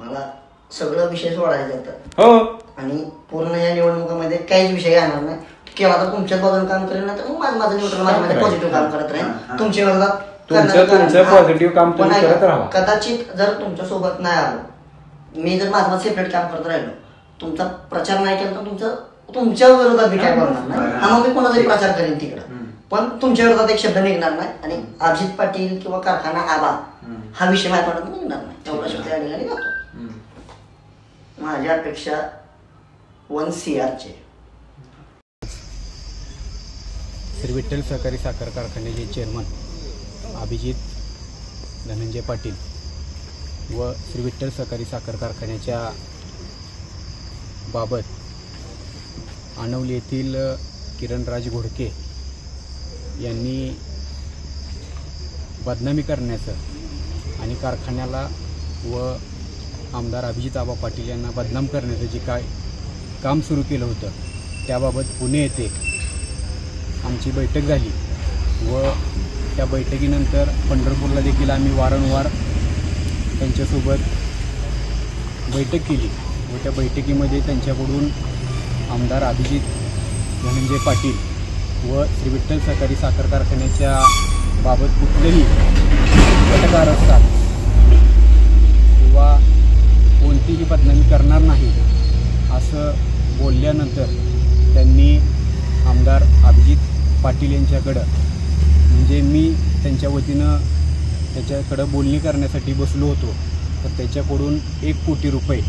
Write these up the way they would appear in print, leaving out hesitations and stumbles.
मला सगळं विषय सोडायचे होतं हो आणि पूर्ण या निवडणुकीमध्ये काहीच विषय येणार नाही किंवा आता तुमच्याच बाजूने काम करेल ना तर मग माझं न्यूट्रल माझ्या पॉझिटिव्ह काम करत राहील तुमच्या विरोधात तुमचं पॉझिटिव्ह काम तुम्ही करत राहा. कदाचित जर तुमच्या सोबत नाही आलो मी जर माझं सेपरेट काम करत राहिलो तुमचा प्रचार नाही केला तर तुमच्या विरोधात मी काय करणार नाही हा मग मी कोणाचाही प्रचार करेन तिकडं पण तुमच्या विरोधात एक शब्द निघणार नाही आणि अभिजित पाटील किंवा कारखाना आबा हा विषय माझ्या तोंडात निघणार नाही तेवढा शब्द या ठिकाणी जातो. माझी अपेक्षा 1 CR चे श्री विठ्ठल सहकारी साखर कारखान्याचे चेअरमन अभिजित धनंजय पाटील व श्री विठ्ठल सहकारी साखर कारखान्याच्या बाबत आणवली येथील किरणराज घोडके यांनी बदनामी करण्याचं आणि कारखान्याला व आमदार अभिजित आबा पाटील यांना बदनाम करण्याचं जे काय काम सुरू केलं होतं त्याबाबत पुणे येथे आमची बैठक झाली व त्या बैठकीनंतर पंढरपूरला देखील आम्ही वारंवार त्यांच्यासोबत बैठक केली व त्या बैठकीमध्ये त्यांच्याकडून आमदार अभिजित धनंजय पाटील व श्री विठ्ठल सहकारी साखर कारखान्याच्या बाबत कुठलेही तक्रार असतात किंवा कोणतीही बदनामी करणार नाही असं बोलल्यानंतर त्यांनी आमदार अभिजित पाटील यांच्याकडं म्हणजे मी त्यांच्या वतीनं त्याच्याकडं बोलणी करण्यासाठी बसलो होतो तर त्याच्याकडून 1 कोटी रुपये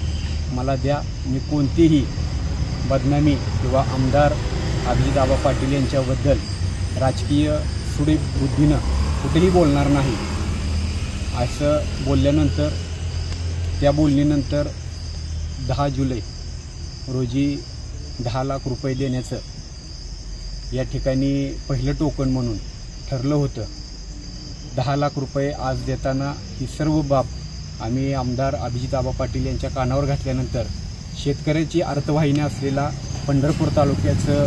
मला द्या मी कोणतीही बदनामी किंवा आमदार अभिजित आबा पाटील यांच्याबद्दल राजकीय सुडीबुद्धीनं कुठेही बोलणार नाही असं बोलल्यानंतर त्या बोलणीनंतर 10 जुलै रोजी 10 लाख रुपये देण्याचं या ठिकाणी पहिलं टोकन म्हणून ठरलं होतं. 10 लाख रुपये आज देताना ही सर्व बाब आम्ही आमदार अभिजित आबा पाटील यांच्या कानावर घातल्यानंतर शेतकऱ्याची अर्थवाहिनी असलेला पंढरपूर तालुक्याचं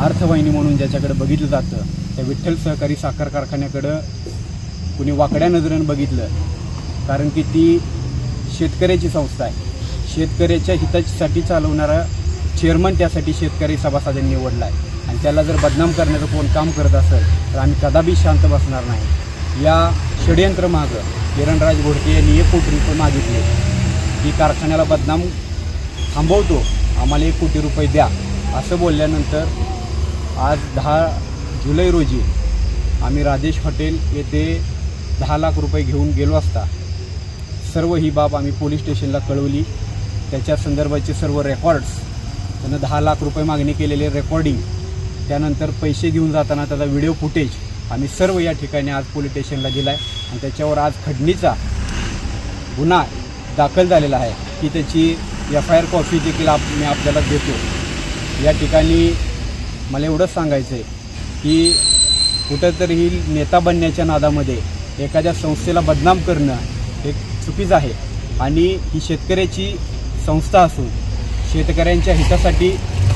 अर्थवाहिनी म्हणून ज्याच्याकडे बघितलं जातं त्या विठ्ठल सहकारी साखर कारखान्याकडं कुणी वाकड्या नजरेनं बघितलं कारण की ती शेतकऱ्याची संस्था आहे. शेतकऱ्याच्या हितासाठी चालवणारा चेअरमन त्यासाठी शेतकरी सभासदांनी निवडला आहे आणि त्याला जर बदनाम करण्याचं कोण काम करत असेल तर आम्ही कदापि शांत बसणार नाही. या षडयंत्रमागं किरणराज घोडके यांनी 1 कोटी रुपये मागितले की कारखान्याला बदनाम थांबवतो आम्हाला 1 कोटी रुपये द्या असं बोलल्यानंतर आज 10 जुलै रोजी आम्ही राजेश हॉटेल येथे 10 लाख रुपये घेऊन गेलो असता सर्व ही बाब आम्ही पोलीस स्टेशनला कळवली. त्याच्या संदर्भाचे सर्व रेकॉर्ड्स त्यानं 10 लाख रुपये मागणी केलेले रेकॉर्डिंग त्यानंतर पैसे घेऊन जाताना त्याचा व्हिडिओ फुटेज आम्ही सर्व या ठिकाणी आज पोलीस स्टेशनला दिला आहे आणि त्याच्यावर आज खंडणीचा गुन्हा दाखल झालेला आहे की त्याची FIR कॉपी देखील मी आपल्याला देतो. या ठिकाणी मला एवढंच सांगायचं आहे की कुठंतरी ही नेता बनण्याच्या नादामध्ये एखाद्या संस्थेला बदनाम करणं हे चुकीचं आहे आणि ही शेतकऱ्याची संस्था असून शेतकऱ्यांच्या हितासाठी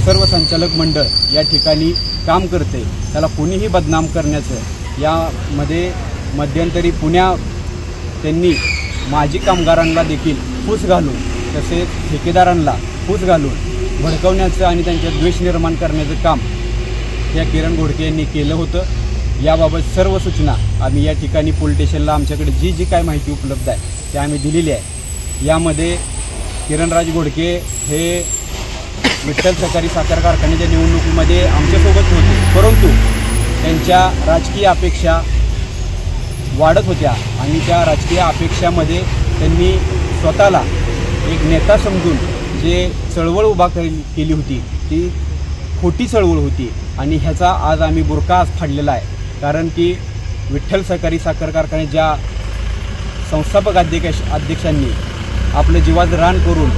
सर्व संचालक मंडळ या ठिकाणी काम करते त्याला कोणीही बदनाम करण्याचं यामध्ये मध्यंतरी पुण्यात त्यांनी माजी कामगारांना देखील फूस घालून तसेच ठेकेदारांना फूस घालून भडकवण्याचं आणि त्यांच्यात द्वेष निर्माण करण्याचं काम या किरण घोडके यांनी केलं होतं. याबाबत सर्व सूचना आम्ही या ठिकाणी पोलीस स्टेशनला आमच्याकडे जी काय माहिती उपलब्ध आहे ते आम्ही दिलेली आहे. यामध्ये किरणराज घोडके हे विठ्ठल सहकारी साखर कारखान्याच्या निवडणुकीमध्ये आमच्यासोबत होते परंतु त्यांच्या राजकीय अपेक्षा वाढत होत्या आणि त्या राजकीय अपेक्षामध्ये त्यांनी स्वतःला एक नेता समजून जे चळवळ उभा केली होती ती खोटी चळवळ होती आणि ह्याचा आज आम्ही बुरका आज फाडलेला आहे. कारण की विठ्ठल सहकारी साखर कारखान्याच्या संस्थापक अध्यक्षांनी आपलं जीवाचं रान करून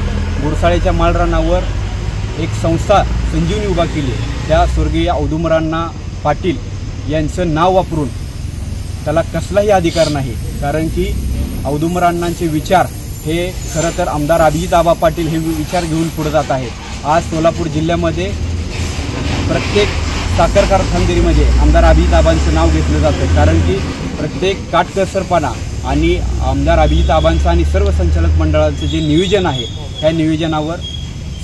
गुरसाळेच्या माळरानावर एक संस्था संजीवनी उभा केली. त्या स्वर्गीय औदुंबराव पाटील यांचं नाव वापरून त्याला कसलाही अधिकार नाही कारण की औदुंबरावांचे विचार हे खरं तर आमदार अभिजित आबा पाटील हे विचार घेऊन पुढे जात आहेत. आज सोलापूर जिल्ह्यामध्ये प्रत्येक साखर कारखानदारीमध्ये आमदार अभिजित आबांचं नाव घेतलं जातं कारण की प्रत्येक काटकसरपणा आणि आमदार अभिजित आबांचं आणि सर्व संचालक मंडळाचं जे नियोजन आहे त्या नियोजनावर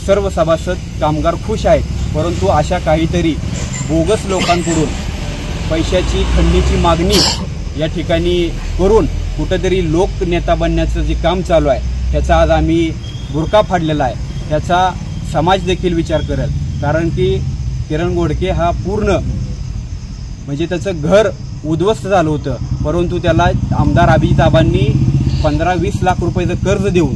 सर्व सभासद कामगार खुश आहेत. परंतु अशा काहीतरी बोगस लोकांकडून पैशाची खंडणीची मागणी या ठिकाणी करून कुठंतरी लोकनेता बनण्याचं जे काम चालू आहे ह्याचा आज आम्ही बुरका फाडलेला आहे. ह्याचा समाज देखील विचार करेल. कारण की किरण गोडके हा पूर्ण म्हणजे त्याचं घर उद्ध्वस्त झालं होतं, परंतु त्याला आमदार अभिजित आबांनी 15-20 लाख रुपयाचं कर्ज देऊन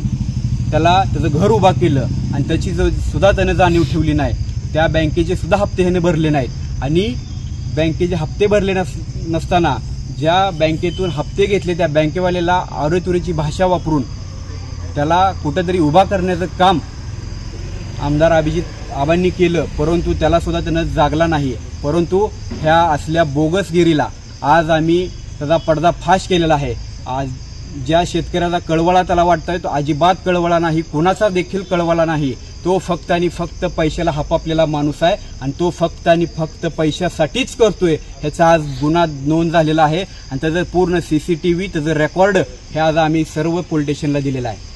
त्याला त्याचं घर उभा केलं आणि त्याची सुद्धा त्याने जाणीव ठेवली नाही. त्या बँकेचे सुद्धा हप्ते ह्याने भरले नाहीत आणि बँकेचे हप्ते भरले नसताना ज्या बँकेतून हप्ते घेतले त्या बँकेवाल्याला आरेतुरीची भाषा वापरून त्याला कुठंतरी उभा करण्याचं काम आमदार अभिजित आबांनी केलं, परंतु त्याला सुद्धा त्यानं जागला नाही. परंतु ह्या असल्या बोगसगिरीला आज आम्ही त्याचा पर्दाफाश केलेला आहे. आज ज्या शेतकऱ्याचा कळवळा त्याला वाटतोय तो अजिबात कळवळा नाही, कुणाचा देखील कळवळा नाही. तो फक्त आणि फक्त पैशाला हपापलेला माणूस आहे आणि तो फक्त आणि फक्त पैशासाठीच करतोय. ह्याचा आज गुन्हा नोंद झालेला आहे आणि त्याचं पूर्ण CCTV त्याचं रेकॉर्ड हे आज आम्ही सर्व पोलीस स्टेशनला दिलेलं आहे.